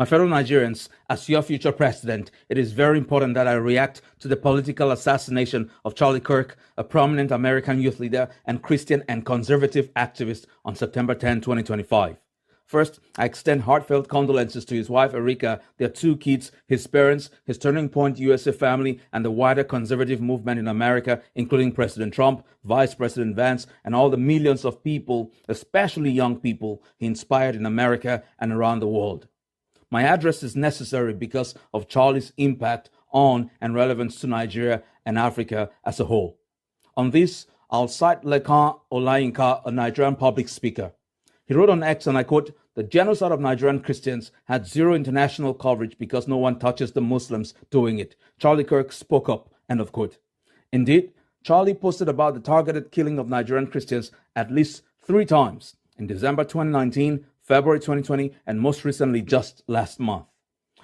My fellow Nigerians, as your future president, it is very important that I react to the political assassination of Charlie Kirk, a prominent American youth leader and Christian and conservative activist, on September 10, 2025. First, I extend heartfelt condolences to his wife, Erika, their two kids, his parents, his Turning Point USA family, and the wider conservative movement in America, including President Trump, Vice President Vance, and all the millions of people, especially young people, he inspired in America and around the world. My address is necessary because of Charlie's impact on and relevance to Nigeria and Africa as a whole. On this, I'll cite Lekan Olayinka, a Nigerian public speaker. He wrote on X, and I quote, "The genocide of Nigerian Christians had zero international coverage because no one touches the Muslims doing it. Charlie Kirk spoke up," end of quote. Indeed, Charlie posted about the targeted killing of Nigerian Christians at least 3 times in December 2019, February 2020, and most recently just last month.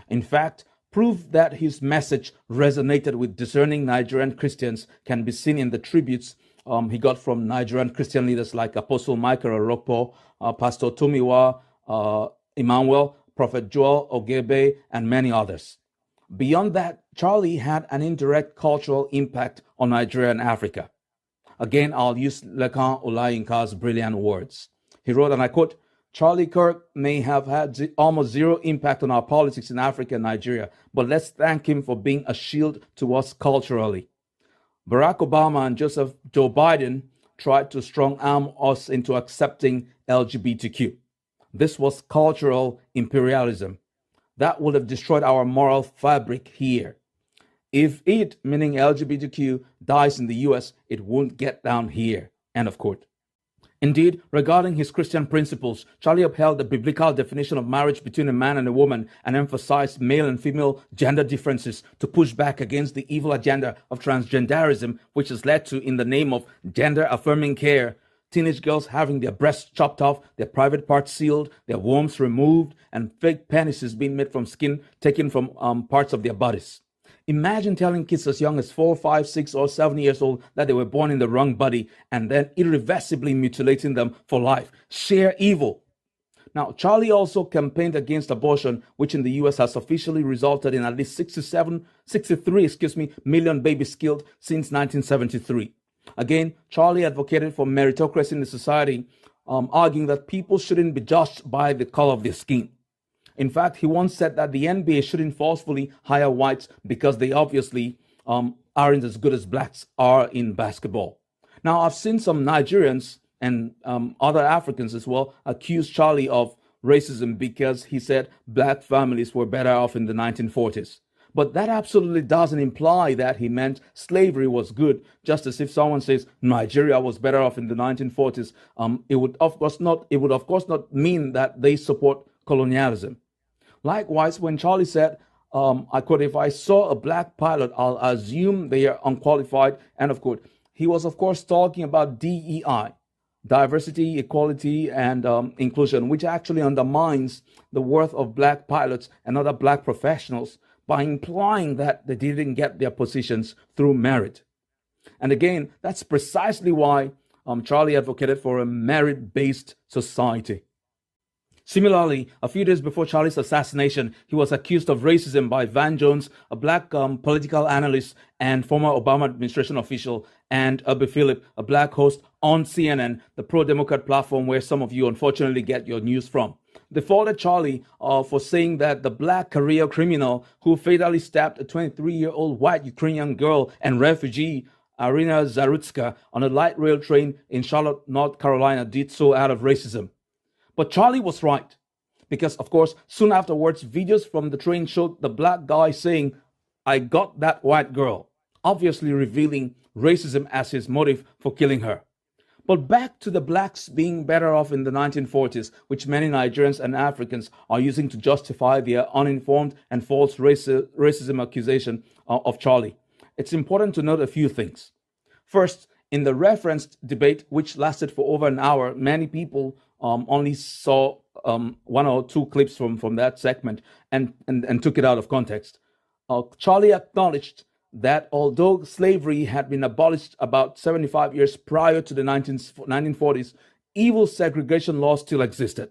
In fact, proof that his message resonated with discerning Nigerian Christians can be seen in the tributes he got from Nigerian Christian leaders like Apostle Michael Orokpo, Pastor Tomiwa Emmanuel, Prophet Joel Ogebe, and many others. Beyond that, Charlie had an indirect cultural impact on Nigeria and Africa. Again, I'll use Lekan Olayinka's brilliant words. He wrote, and I quote, "Charlie Kirk may have had almost zero impact on our politics in Africa and Nigeria, but let's thank him for being a shield to us culturally. Barack Obama and Joe Biden tried to strong-arm us into accepting LGBTQ. This was cultural imperialism. That would have destroyed our moral fabric here. If it, meaning LGBTQ, dies in the US, it won't get down here," end of quote. Indeed, regarding his Christian principles, Charlie upheld the biblical definition of marriage between a man and a woman and emphasized male and female gender differences to push back against the evil agenda of transgenderism, which has led to, in the name of gender-affirming care, teenage girls having their breasts chopped off, their private parts sealed, their wombs removed, and fake penises being made from skin taken from parts of their bodies. Imagine telling kids as young as 4, 5, 6, or 7 years old that they were born in the wrong body and then irreversibly mutilating them for life. Sheer evil. Now, Charlie also campaigned against abortion, which in the US has officially resulted in at least 63 million babies killed since 1973. Again, Charlie advocated for meritocracy in the society, arguing that people shouldn't be judged by the color of their skin. In fact, he once said that the NBA shouldn't forcefully hire whites because they obviously aren't as good as blacks are in basketball. Now, I've seen some Nigerians and other Africans as well accuse Charlie of racism because he said black families were better off in the 1940s. But that absolutely doesn't imply that he meant slavery was good, just as if someone says Nigeria was better off in the 1940s. It would of course not mean that they support colonialism. Likewise, when Charlie said, I quote, "If I saw a black pilot, I'll assume they are unqualified," end of quote, he was, of course, talking about DEI, diversity, equality, and inclusion, which actually undermines the worth of black pilots and other black professionals by implying that they didn't get their positions through merit. And again, that's precisely why Charlie advocated for a merit-based society. Similarly, a few days before Charlie's assassination, he was accused of racism by Van Jones, a black political analyst and former Obama administration official, and Abby Phillip, a black host on CNN, the pro-Democrat platform where some of you unfortunately get your news from. They faulted Charlie for saying that the black career criminal who fatally stabbed a 23-year-old white Ukrainian girl and refugee, Irina Zarutska, on a light rail train in Charlotte, North Carolina, did so out of racism. But Charlie was right, because, of course, soon afterwards, videos from the train showed the black guy saying, "I got that white girl," obviously revealing racism as his motive for killing her. But back to the blacks being better off in the 1940s, which many Nigerians and Africans are using to justify their uninformed and false racism accusation of Charlie. It's important to note a few things. First, in the referenced debate, which lasted for over an hour, many people only saw 1 or 2 clips from that segment and took it out of context. Charlie acknowledged that although slavery had been abolished about 75 years prior to the 1940s, evil segregation laws still existed.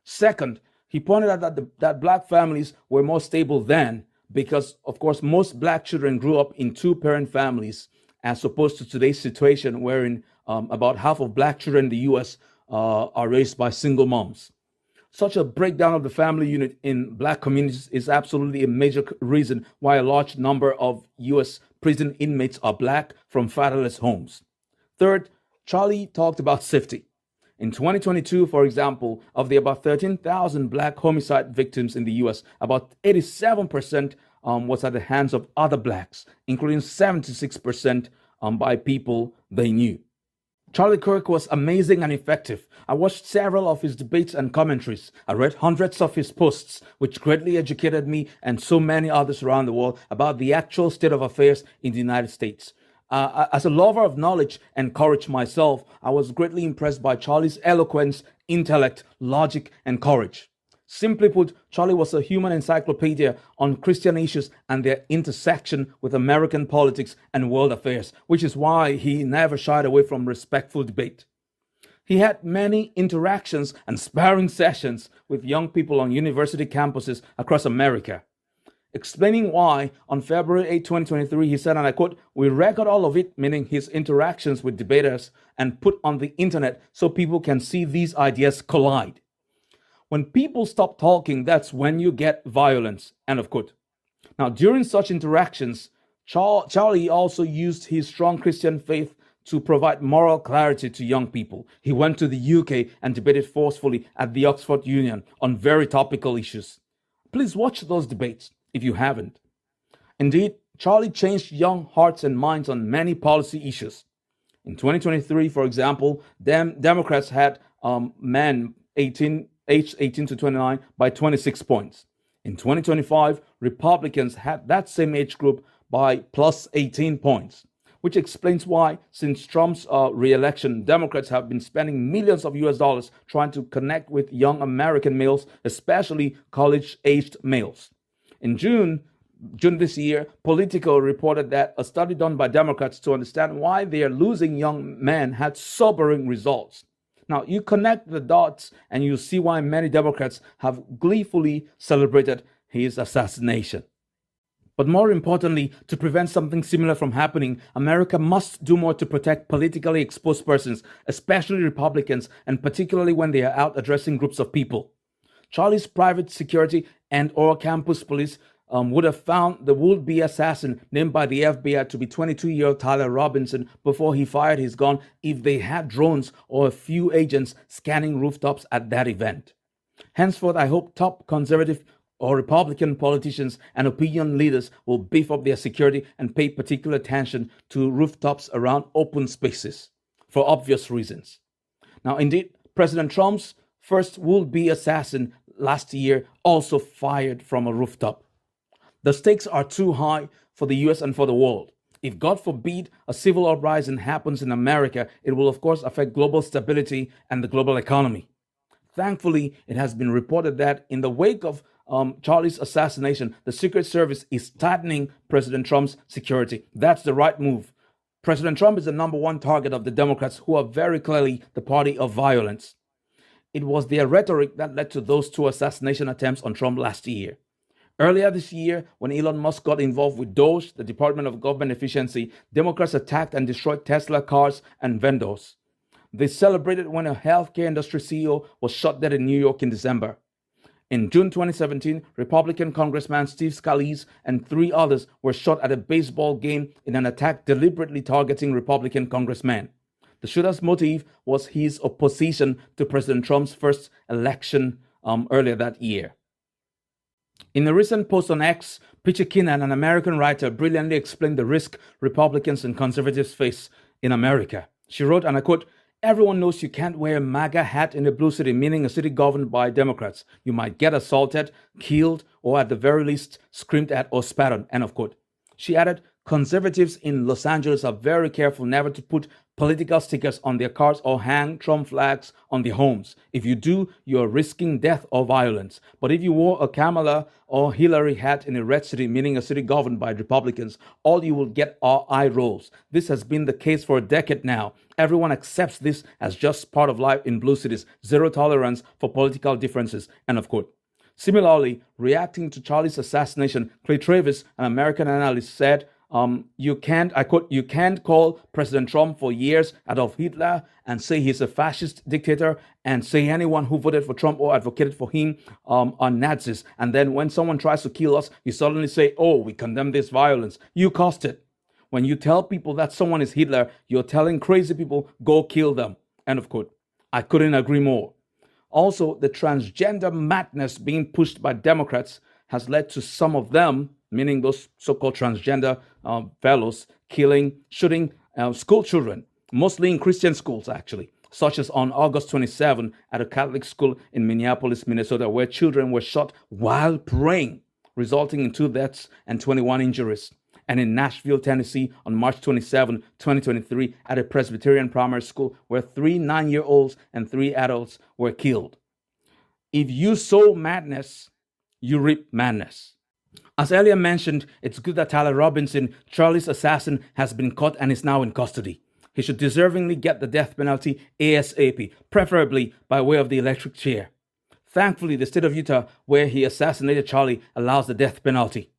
Second, He pointed out that black families were more stable then because, of course, most black children grew up in two-parent families as opposed to today's situation wherein about half of black children in the U.S. Are raised by single moms. Such a breakdown of the family unit in black communities is absolutely a major reason why a large number of U.S. prison inmates are black from fatherless homes. Third, Charlie talked about safety. In 2022, for example, of the about 13,000 black homicide victims in the U.S., about 87% was at the hands of other blacks, including 76% by people they knew. Charlie Kirk was amazing and effective. I watched several of his debates and commentaries. I read hundreds of his posts, which greatly educated me and so many others around the world about the actual state of affairs in the United States. As a lover of knowledge and courage myself, I was greatly impressed by Charlie's eloquence, intellect, logic, and courage. Simply put, Charlie was a human encyclopedia on Christian issues and their intersection with American politics and world affairs, which is why he never shied away from respectful debate. He had many interactions and sparring sessions with young people on university campuses across America. Explaining why, on February 8, 2023, he said, and I quote, "We record all of it," meaning his interactions with debaters, "and put on the internet so people can see these ideas collide. When people stop talking, that's when you get violence," end of quote. Now, during such interactions, Charlie also used his strong Christian faith to provide moral clarity to young people. He went to the UK and debated forcefully at the Oxford Union on very topical issues. Please watch those debates if you haven't. Indeed, Charlie changed young hearts and minds on many policy issues. In 2023, for example, Democrats had men aged 18 to 29 by 26 points. In 2025, Republicans had that same age group by plus 18 points, which explains why, since Trump's re-election, Democrats have been spending millions of US dollars trying to connect with young American males, especially college-aged males. In June this year, Politico reported that a study done by Democrats to understand why they are losing young men had sobering results. Now, you connect the dots and you see why many Democrats have gleefully celebrated his assassination. But more importantly, to prevent something similar from happening, America must do more to protect politically exposed persons, especially Republicans, and particularly when they are out addressing groups of people. Charlie's private security and/or campus police would have found the would-be assassin named by the FBI to be 22-year-old Tyler Robinson before he fired his gun if they had drones or a few agents scanning rooftops at that event. Henceforth, I hope top conservative or Republican politicians and opinion leaders will beef up their security and pay particular attention to rooftops around open spaces for obvious reasons. Now, indeed, President Trump's first would-be assassin last year also fired from a rooftop. The stakes are too high for the US and for the world. If, God forbid, a civil uprising happens in America, it will of course affect global stability and the global economy. Thankfully, it has been reported that in the wake of Charlie's assassination, the Secret Service is tightening President Trump's security. That's the right move. President Trump is the number one target of the Democrats, who are very clearly the party of violence. It was their rhetoric that led to those two assassination attempts on Trump last year. Earlier this year, when Elon Musk got involved with DOGE, the Department of Government Efficiency, Democrats attacked and destroyed Tesla cars and vendors. They celebrated when a healthcare industry CEO was shot dead in New York in December. In June 2017, Republican Congressman Steve Scalise and 3 others were shot at a baseball game in an attack deliberately targeting Republican congressmen. The shooter's motive was his opposition to President Trump's first election earlier that year. In a recent post on X, Peachy Keenan, an American writer, brilliantly explained the risk Republicans and conservatives face in America. She wrote, and I quote, "Everyone knows you can't wear a MAGA hat in a blue city, meaning a city governed by Democrats. You might get assaulted, killed, or at the very least screamed at or spat on," end of quote. She added, "Conservatives in Los Angeles are very careful never to put political stickers on their cars or hang Trump flags on their homes. If you do, you are risking death or violence. But if you wore a Kamala or Hillary hat in a red city, meaning a city governed by Republicans, all you will get are eye rolls. This has been the case for a decade now. Everyone accepts this as just part of life in blue cities. Zero tolerance for political differences," end of quote. Similarly, reacting to Charlie's assassination, Clay Travis, an American analyst, said, you can't, I quote, you can't call President Trump for years Adolf Hitler and say he's a fascist dictator and say anyone who voted for Trump or advocated for him are Nazis. And then when someone tries to kill us, you suddenly say, oh, we condemn this violence. You caused it. When you tell people that someone is Hitler, you're telling crazy people, go kill them. End of quote. I couldn't agree more. Also, the transgender madness being pushed by Democrats has led to some of them, meaning those so-called transgender fellows, shooting school children, mostly in Christian schools actually, such as on August 27 at a Catholic school in Minneapolis, Minnesota, where children were shot while praying, resulting in 2 deaths and 21 injuries. And in Nashville, Tennessee, on March 27, 2023, at a Presbyterian primary school where 3 9-year-olds and 3 adults were killed. If you sow madness, you reap madness. As earlier mentioned, it's good that Tyler Robinson, Charlie's assassin, has been caught and is now in custody. He should deservingly get the death penalty ASAP, preferably by way of the electric chair. Thankfully, the state of Utah, where he assassinated Charlie, allows the death penalty.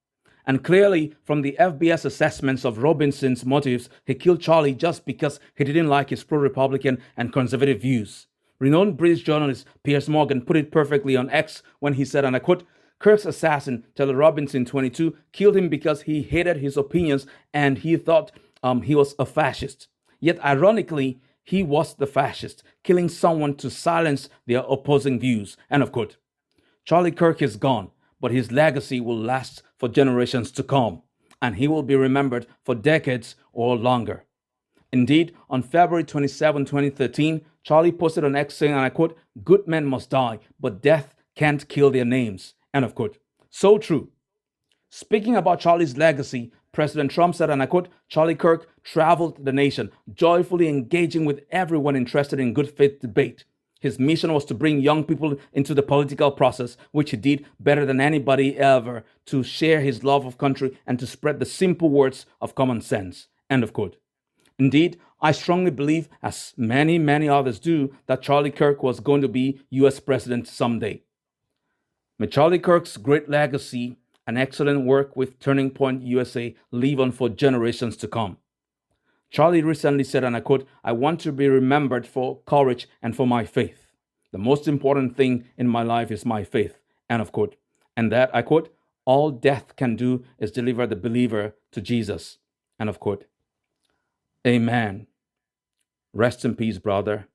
And clearly, from the FBI's assessments of Robinson's motives, he killed Charlie just because he didn't like his pro-Republican and conservative views. Renowned British journalist Piers Morgan put it perfectly on X when he said, and I quote, Kirk's assassin, Taylor Robinson, 22, killed him because he hated his opinions and he thought he was a fascist. Yet, ironically, he was the fascist, killing someone to silence their opposing views. End of quote. Charlie Kirk is gone, but his legacy will last for generations to come, and he will be remembered for decades or longer. Indeed, on February 27, 2013, Charlie posted on X saying, and I quote, good men must die, but death can't kill their names. End of quote. So true. Speaking about Charlie's legacy, President Trump said, and I quote, Charlie Kirk traveled the nation, joyfully engaging with everyone interested in good faith debate. His mission was to bring young people into the political process, which he did better than anybody ever, to share his love of country and to spread the simple words of common sense. End of quote. Indeed, I strongly believe, as many, many others do, that Charlie Kirk was going to be US president someday. May Charlie Kirk's great legacy and excellent work with Turning Point USA live on for generations to come. Charlie recently said, and I quote, I want to be remembered for courage and for my faith. The most important thing in my life is my faith. End of quote. And that, I quote, all death can do is deliver the believer to Jesus. End of quote. Amen. Rest in peace, brother.